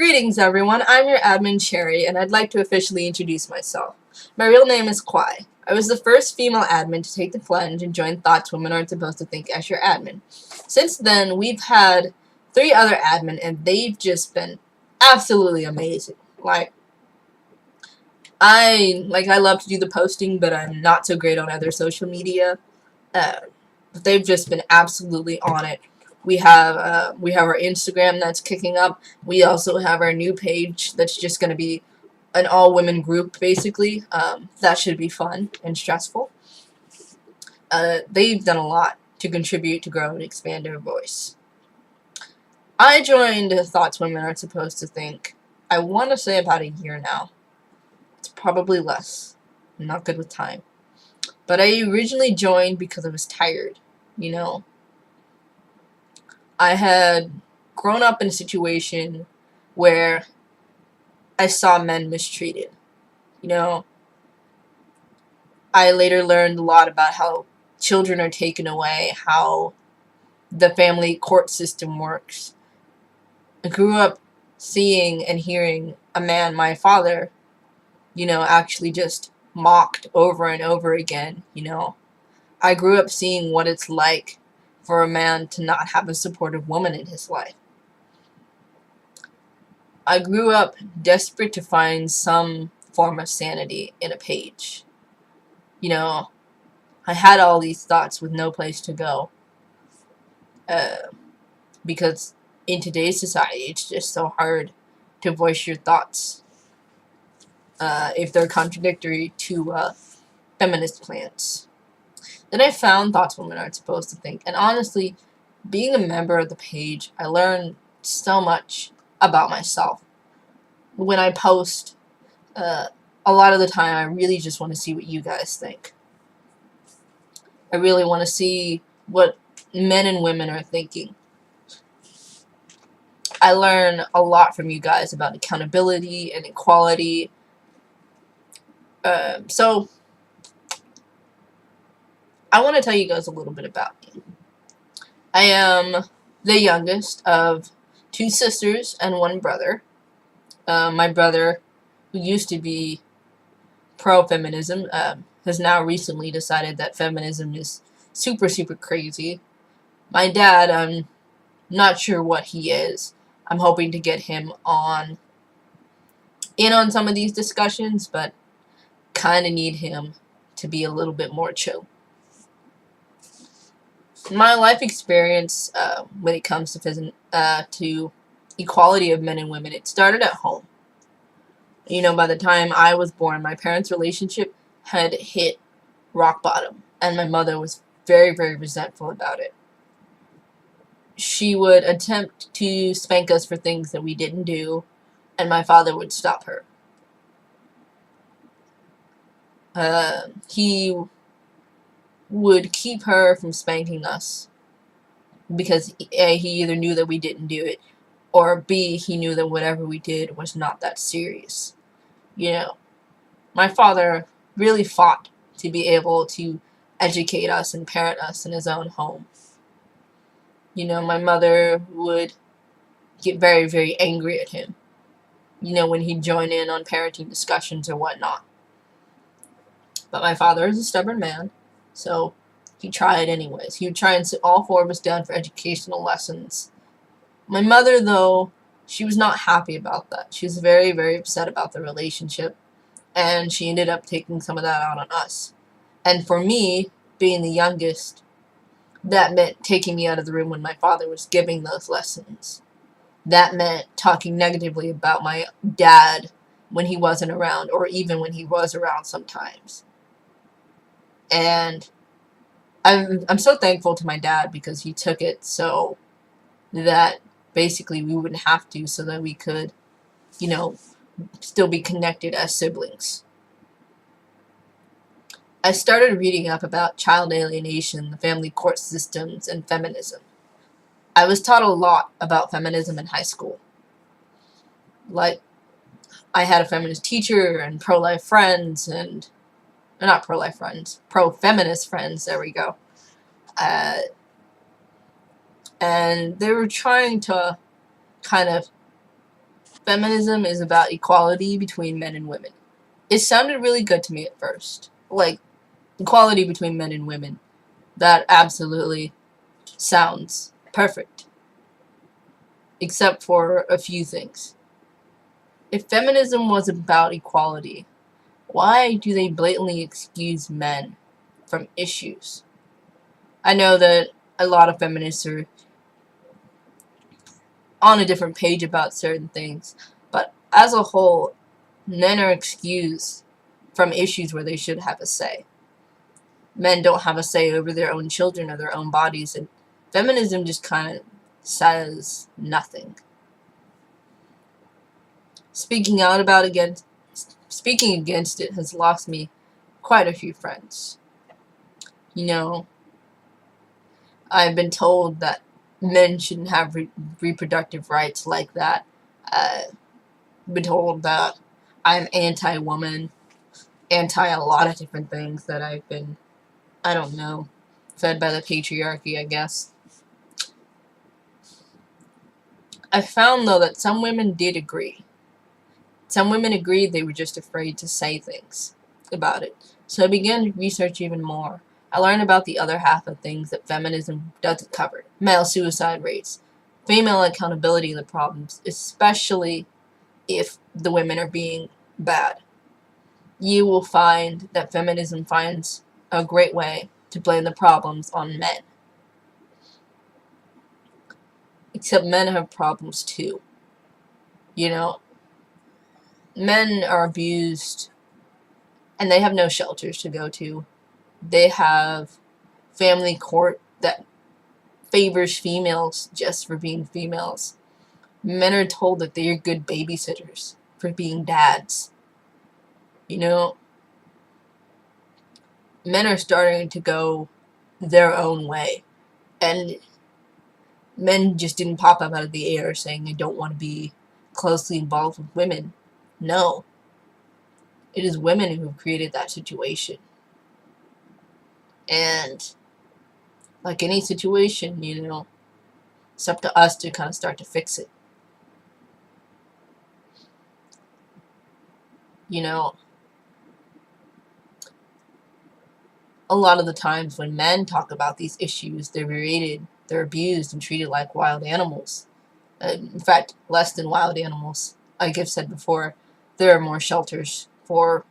Greetings everyone, I'm your admin Cherry, and I'd like to officially introduce myself. My real name is Kwai. I was the first female admin to take the plunge and join Thoughts Women Aren't Supposed to Think as your admin. Since then, we've had 3 other admin, and they've just been absolutely amazing. I love to do the posting, but I'm not so great on other social media. But they've just been absolutely on it. We have our Instagram that's kicking up. We also have our new page that's just going to be an all-women group, basically. That should be fun and stressful. They've done a lot to contribute to grow and expand our voice. I joined Thoughts Women Aren't Supposed to Think, I want to say about a year now. It's probably less. I'm not good with time. But I originally joined because I was tired, you know. I had grown up in a situation where I saw men mistreated. You know, I later learned a lot about how children are taken away, how the family court system works. I grew up seeing and hearing a man, my father, actually just mocked over and over again, I grew up seeing what it's like for a man to not have a supportive woman in his life. I grew up desperate to find some form of sanity in a page. I had all these thoughts with no place to go. Because in today's society, it's just so hard to voice your thoughts if they're contradictory to feminist plans. Then I found Thoughts Women Aren't Supposed to Think, and honestly, being a member of the page, I learned so much about myself. When I post, a lot of the time, I really just want to see what you guys think. I really want to see what men and women are thinking. I learn a lot from you guys about accountability and equality. So, I want to tell you guys a little bit about me. I am the youngest of 2 sisters and 1 brother. My brother, who used to be pro-feminism, has now recently decided that feminism is super, super crazy. My dad, I'm not sure what he is. I'm hoping to get him in on some of these discussions, but kind of need him to be a little bit more chill. My life experience when it comes to equality of men and women, it started at home. By the time I was born, my parents' relationship had hit rock bottom, and my mother was very, very resentful about it. She would attempt to spank us for things that we didn't do, and my father would stop her. He would keep her from spanking us because A, he either knew that we didn't do it, or B, he knew that whatever we did was not that serious. My father really fought to be able to educate us and parent us in his own home. My mother would get very, very angry at him, when he'd join in on parenting discussions or whatnot. But my father is a stubborn man, so he tried anyways. He would try and sit all 4 of us down for educational lessons. My mother, though, she was not happy about that. She was very, very upset about the relationship, and she ended up taking some of that out on us. And for me, being the youngest, that meant taking me out of the room when my father was giving those lessons. That meant talking negatively about my dad when he wasn't around, or even when he was around sometimes. And I'm so thankful to my dad because he took it so that basically we wouldn't have to, so that we could, still be connected as siblings. I started reading up about child alienation, the family court systems, and feminism. I was taught a lot about feminism in high school. I had a feminist teacher and pro-life friends, and not pro-life friends, pro-feminist friends, there we go. And they were trying to kind of Feminism is about equality between men and women. It sounded really good to me at first. Like, equality between men and women. That absolutely sounds perfect. Except for a few things. If feminism was about equality, why do they blatantly excuse men from issues? I know that a lot of feminists are on a different page about certain things, but as a whole, men are excused from issues where they should have a say. Men don't have a say over their own children or their own bodies, and feminism just kind of says nothing. Speaking against it has lost me quite a few friends. You know, I've been told that men shouldn't have reproductive rights like that. I've been told that I'm anti-woman, anti a lot of different things that I've been, I don't know, fed by the patriarchy, I guess. I found, though, that some women did agree. Some women agreed, they were just afraid to say things about it. So I began to research even more. I learned about the other half of things that feminism doesn't cover. Male suicide rates, female accountability of the problems, especially if the women are being bad. You will find that feminism finds a great way to blame the problems on men. Except men have problems too. You know, men are abused and they have no shelters to go to. They have family court that favors females just for being females. Men are told that they are good babysitters for being dads. You know, men are starting to go their own way. And men just didn't pop up out of the air saying they don't want to be closely involved with women. No. It is women who have created that situation. And like any situation, you know, it's up to us to kind of start to fix it. You know, a lot of the times when men talk about these issues, they're berated, they're abused, and treated like wild animals. In fact, less than wild animals. Like I've said before, there are more shelters for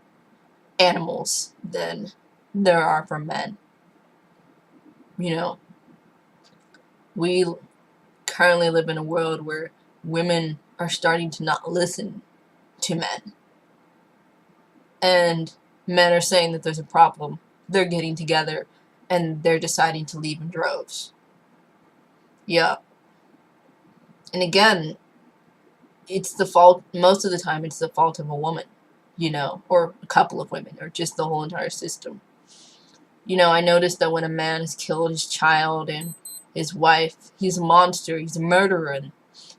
animals than there are for men. You know, we currently live in a world where women are starting to not listen to men. And men are saying that there's a problem. They're getting together and they're deciding to leave in droves. Yeah. And again, it's the fault, most of the time, it's the fault of a woman, you know, or a couple of women, or just the whole entire system. You know, I noticed that when a man has killed his child and his wife, he's a monster, he's a murderer, and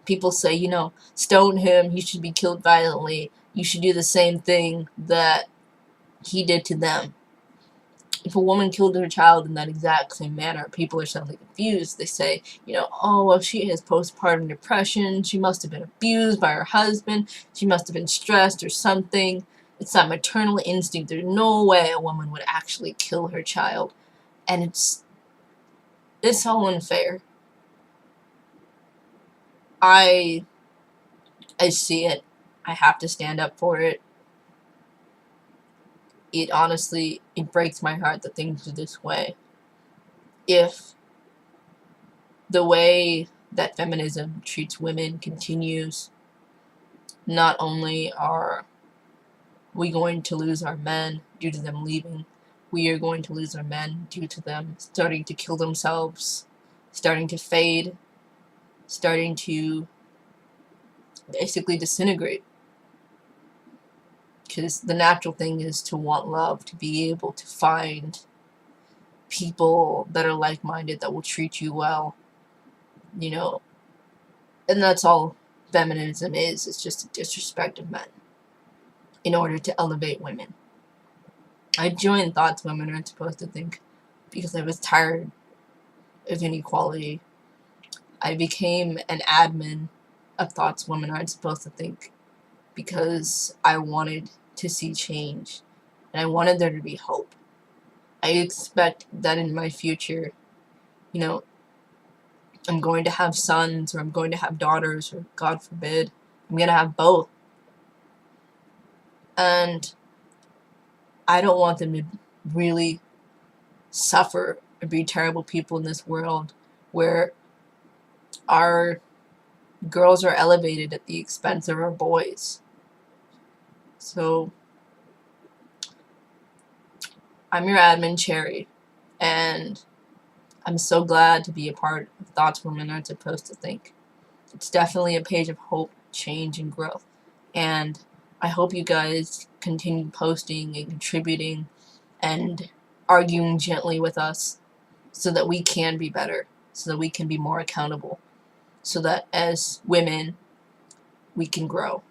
people say, you know, stone him, he should be killed violently, you should do the same thing that he did to them. If a woman killed her child in that exact same manner, people are suddenly confused. They say, you know, oh, well, she has postpartum depression, she must have been abused by her husband, she must have been stressed or something. It's that maternal instinct. There's no way a woman would actually kill her child. And it's all unfair. I see it. I have to stand up for it. It honestly, it breaks my heart that things are this way. If the way that feminism treats women continues, not only are we going to lose our men due to them leaving, we are going to lose our men due to them starting to kill themselves, starting to fade, starting to basically disintegrate. Because the natural thing is to want love, to be able to find people that are like-minded, that will treat you well, you know. And that's all feminism is. It's just a disrespect of men in order to elevate women. I joined thoughts women aren't supposed to think because I was tired of inequality. I became an admin of Thoughts Women Aren't Supposed to Think, because I wanted to see change, and I wanted there to be hope. I expect that in my future, you know, I'm going to have sons, or I'm going to have daughters, or God forbid, I'm going to have both. And I don't want them to really suffer or be terrible people in this world where our girls are elevated at the expense of our boys. So, I'm your admin, Cherry, and I'm so glad to be a part of Thoughts Women Aren't Supposed to Think. It's definitely a page of hope, change, and growth. And I hope you guys continue posting and contributing and arguing gently with us so that we can be better, so that we can be more accountable, so that as women, we can grow.